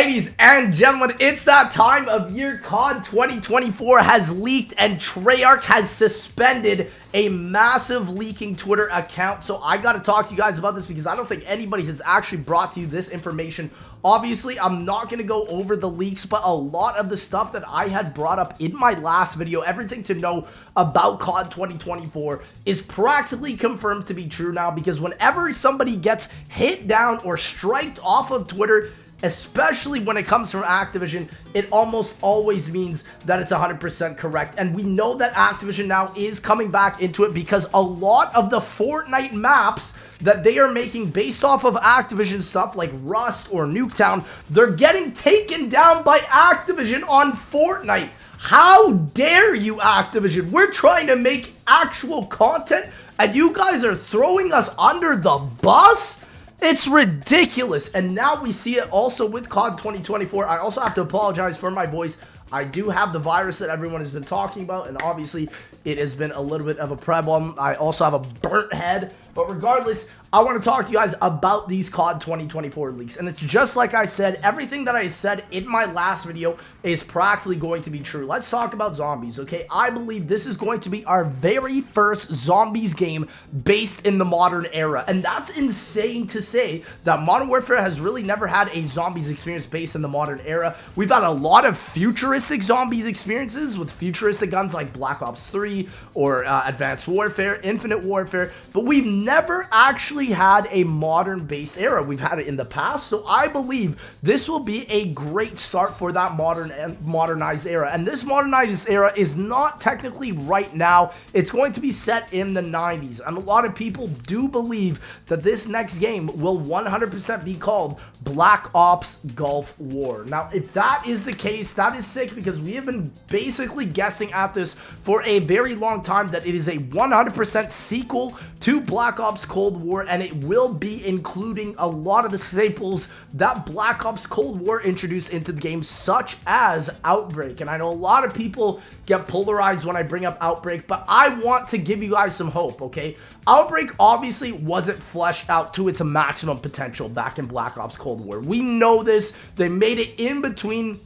Ladies and gentlemen, it's that time of year. COD 2024 has leaked and Treyarch has suspended a massive leaking Twitter account. So I got to talk to you guys about this because I don't think anybody has actually brought to you this information. Obviously, I'm not going to go over the leaks, but a lot of the stuff that I had brought up in my last video, everything to know about COD 2024 is practically confirmed to be true now, because whenever somebody gets hit down or striked off of Twitter, especially when it comes from Activision, it almost always means that it's 100% correct. And we know that Activision now is coming back into it because a lot of the Fortnite maps that they are making based off of Activision stuff like Rust or Nuketown, they're getting taken down by Activision on Fortnite. How dare you, Activision? We're trying to make actual content and you guys are throwing us under the bus? It's ridiculous. And now we see it also with COD 2024. I also have to apologize for my voice. I do have the virus that everyone has been talking about, and obviously it has been a little bit of a problem. I also have a burnt head, but regardless, I want to talk to you guys about these COD 2024 leaks. And it's just like I said, everything that I said in my last video is practically going to be true. Let's talk about zombies, okay? I believe this is going to be our very first zombies game based in the modern era. And that's insane to say that Modern Warfare has really never had a zombies experience based in the modern era. We've had a lot of futuristic zombies experiences with futuristic guns like Black Ops 3 or Advanced Warfare, Infinite Warfare, but we've never actually had a modern based era. We've had it in the past, so I believe this will be a great start for that modernized era. And this modernized era is not technically right now. It's going to be set in the 90s, and a lot of people do believe that this next game will 100% be called Black Ops Gulf War. Now, if that is the case, that is sick, because we have been basically guessing at this for a very long time that it is a 100% sequel to Black Ops Cold War, and it will be including a lot of the staples that Black Ops Cold War introduced into the game, such as Outbreak. And I know a lot of people get polarized when I bring up Outbreak, but I want to give you guys some hope, okay? Outbreak obviously wasn't fleshed out to its maximum potential back in Black Ops Cold War. We know this. They made it in between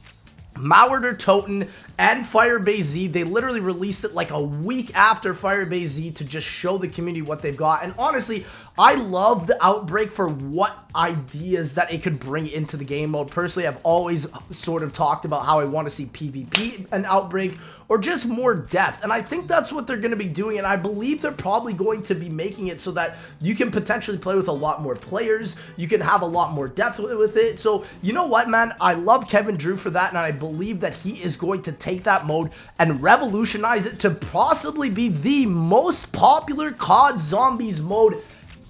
Mauer Toten and Firebase Z. They literally released it like a week after Firebase Z to just show the community what they've got. And honestly, I love the Outbreak for what ideas that it could bring into the game mode. Personally, I've always sort of talked about how I want to see PvP and Outbreak, or just more depth. And I think that's what they're going to be doing, and I believe they're probably going to be making it so that you can potentially play with a lot more players. You can have a lot more depth with it. So, you know what, man? I love Kevin Drew for that, and I believe that he is going to take that mode and revolutionize it to possibly be the most popular COD Zombies mode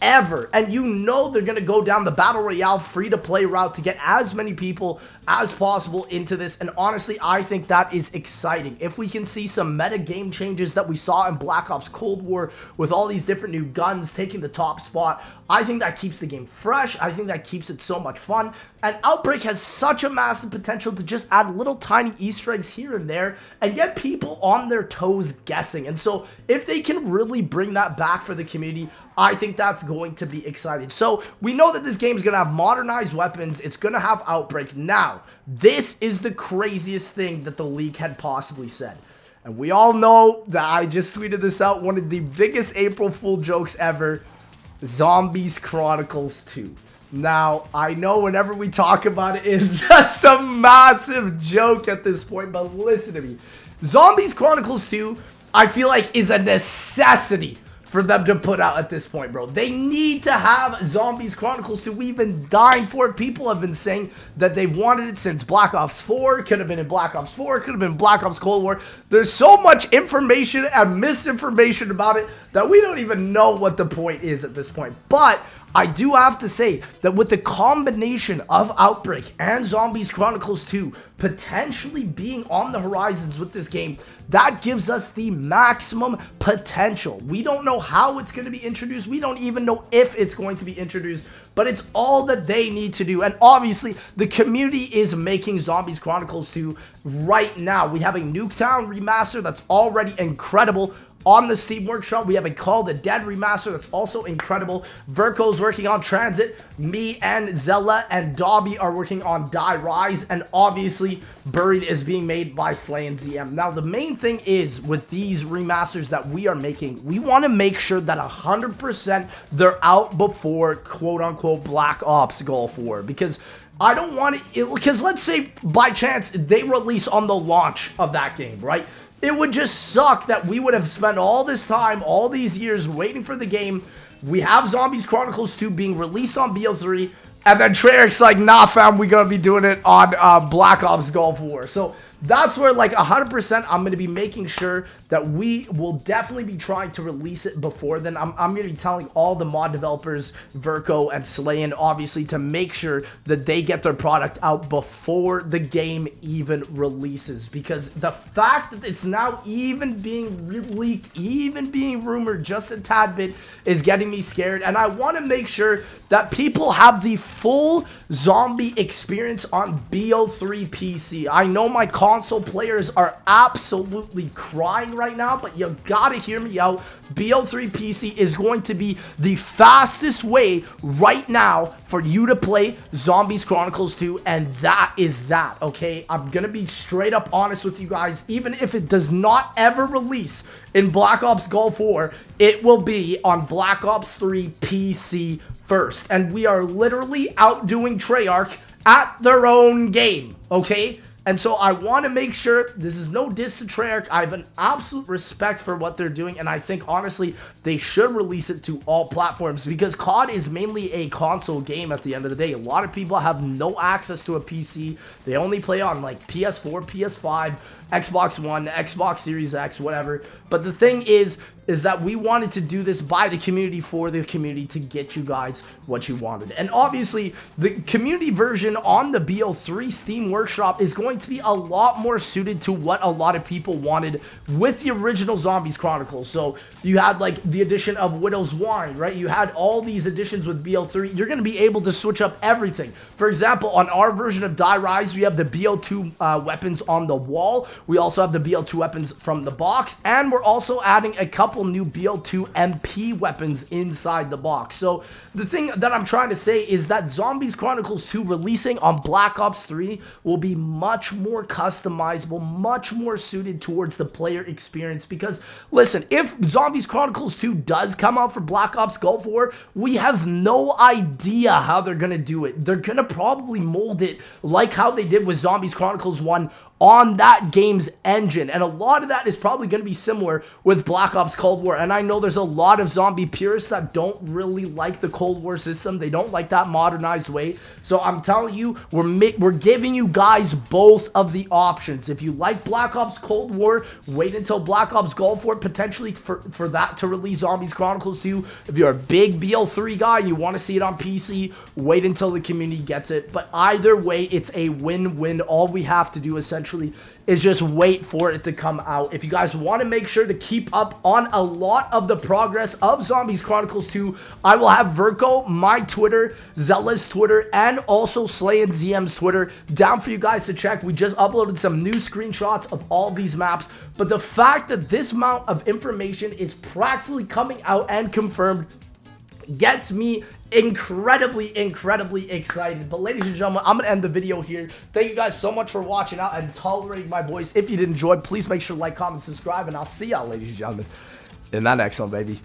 ever. And you know they're going to go down the Battle Royale free-to-play route to get as many people as possible into this. And honestly, I think that is exciting. If we can see some meta game changes that we saw in Black Ops Cold War with all these different new guns taking the top spot, I think that keeps the game fresh. I think that keeps it so much fun. And Outbreak has such a massive potential to just add little tiny Easter eggs here and there and get people on their toes guessing. And so if they can really bring that back for the community, I think that's going to be exciting. So we know that this game is going to have modernized weapons. It's going to have Outbreak. Now, this is the craziest thing that the leak had possibly said. And we all know that I just tweeted this out, one of the biggest April Fool jokes ever, Zombies Chronicles 2. Now, I know whenever we talk about it, it's just a massive joke at this point, but listen to me. Zombies Chronicles 2, I feel like, is a necessity for them to put out at this point, bro. They need to have Zombies Chronicles 2. We've been dying for it. People have been saying that they've wanted it since Black Ops 4. Could have been in Black Ops 4. Could have been Black Ops Cold War. There's so much information and misinformation about it that we don't even know what the point is at this point. But I do have to say that with the combination of Outbreak and Zombies Chronicles 2 potentially being on the horizons with this game, that gives us the maximum potential. We don't know how it's going to be introduced. We don't even know if it's going to be introduced, but it's all that they need to do. And obviously, the community is making Zombies Chronicles 2 right now. We have a Nuketown remaster that's already incredible. on the Steam Workshop. We have a Call of the Dead remaster that's also incredible. Verko's working on Transit. Me and Zella and Dobby are working on Die Rise. And obviously, Buried is being made by Slay and ZM. Now, the main thing is with these remasters that we are making, we want to make sure that 100% they're out before quote-unquote Black Ops Gulf War. Because I don't want it, because let's say by chance they release on the launch of that game, right? It would just suck that we would have spent all this time, all these years waiting for the game. We have Zombies Chronicles 2 being released on BO3, and then Treyarch's like, nah fam, we're gonna be doing it on Black Ops Gulf War. So that's where like 100% I'm going to be making sure that we will definitely be trying to release it before then. I'm going to be telling all the mod developers, Verko and Slayin, obviously, to make sure that they get their product out before the game even releases. Because the fact that it's now even being leaked, even being rumored just a tad bit is getting me scared. And I want to make sure that people have the full zombie experience on BO3 PC. I know my console players are absolutely crying right now, but you gotta hear me out. BO3 PC is going to be the fastest way right now for you to play Zombies Chronicles 2, and that is that, okay? I'm gonna be straight up honest with you guys. Even if it does not ever release in Black Ops Gulf War, it will be on Black Ops 3 PC first. And we are literally outdoing Treyarch at their own game, okay? And so I want to make sure, this is no diss to Treyarch, I have an absolute respect for what they're doing, and I think honestly they should release it to all platforms, because COD is mainly a console game at the end of the day. A lot of people have no access to a PC. They only play on like PS4, PS5, Xbox One, Xbox Series X, whatever. But the thing is that we wanted to do this by the community, for the community, to get you guys what you wanted. And obviously, the community version on the BO3 Steam Workshop is going to be a lot more suited to what a lot of people wanted with the original Zombies Chronicles. So you had like the addition of Widow's Wine, right? You had all these additions with BO3. You're going to be able to switch up everything. For example, on our version of Die Rise, we have the BO2 weapons on the wall. We also have the BO2 weapons from the box, and we're also adding a couple new BO2 MP weapons inside the box. So the thing that I'm trying to say is that Zombies Chronicles 2 releasing on Black Ops 3 will be much more customizable, much more suited towards the player experience. Because listen, if Zombies Chronicles 2 does come out for Black Ops Gulf War, we have no idea how they're gonna do it. They're gonna probably mold it like how they did with Zombies Chronicles 1 on that game's engine, and a lot of that is probably going to be similar with Black Ops Cold War. And I know there's a lot of zombie purists that don't really like the Cold War system. They don't like that modernized way. So I'm telling you, we're giving you guys both of the options. If you like Black Ops Cold War, wait until Black Ops Gulf War potentially for that to release Zombies Chronicles 2. If you're a big BO3 guy and you want to see it on PC, wait until the community gets it. But either way, it's a win-win. All we have to do essentially is just wait for it to come out. If you guys want to make sure to keep up on a lot of the progress of Zombies Chronicles 2, I will have Verko, my Twitter, Zella's Twitter, and also Slay and ZM's Twitter down for you guys to check. We just uploaded some new screenshots of all these maps, but the fact that this amount of information is practically coming out and confirmed gets me incredibly excited. But ladies and gentlemen, I'm gonna end the video here. Thank you guys so much for watching out and tolerating my voice. If you did enjoy, please make sure to like, comment, subscribe, and I'll see y'all, ladies and gentlemen, in that next one, baby.